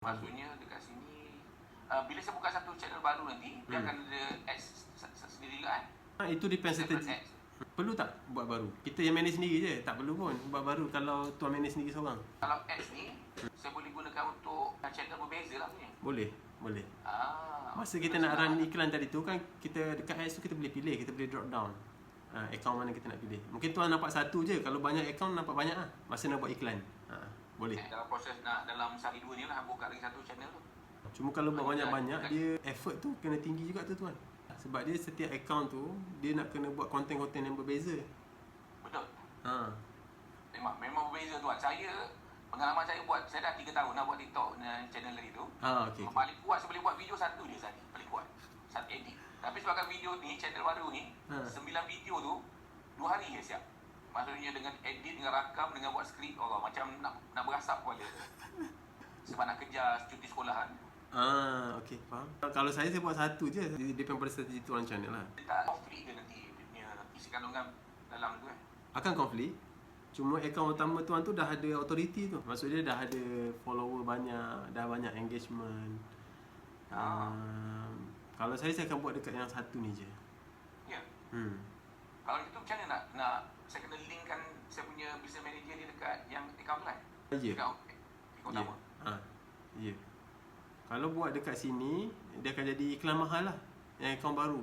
Maksudnya dekat sini bila saya buka satu channel baru nanti dia akan ada ads sendiri kan? Itu depend strategi. Perlu tak buat baru? Kita yang manage sendiri je, tak perlu pun buat baru kalau tuan manage sendiri seorang. Kalau ads ni saya boleh gunakan untuk channel berbeza lah punya. Boleh. Masa kita nak run iklan tadi tu kan, kita dekat ads tu kita boleh pilih, kita boleh drop down account mana kita nak pilih. Mungkin tuan nampak satu je, kalau banyak account nampak banyak lah masa nak buat iklan. Boleh. Dalam proses nak dalam sehari dua ni lah buka lagi satu channel tu. Cuma kalau buat banyak-banyak, dia effort tu kena tinggi juga tu tuan. Sebab dia setiap account tu dia nak kena buat konten-konten yang berbeza. Betul. Memang berbeza tuan. Pengalaman saya saya dah 3 tahun nak buat TikTok channel tadi tu. Okay. Paling kuat saya boleh buat video satu je sehari. Paling kuat. Satu edit. Tapi sebabkan video ni, channel baru ni, 9 video tu 2 hari je siap. Maksudnya dengan edit, dengan rakam, dengan buat skrip, Allah macam nak berasap kepala. Sebab nak kejar cuti sekolahan. Okey, faham. Kalau saya buat satu je, depend pada strategi tuan channel lah. Tak konflik ke nanti dia isi kandungan dalam tu kan? Akan konflik. Cuma akaun utama tuan tu dah ada authority tu. Maksudnya dah ada follower banyak, dah banyak engagement. Kalau saya akan buat dekat yang satu ni je. Ya. Kalau gitu macam mana nak saya kena linkkan saya punya business manager dia dekat yang akaun tu kan? Ya. Akaun utama. Ya. Kalau buat dekat sini, dia akan jadi iklan mahal lah. Yang akaun baru.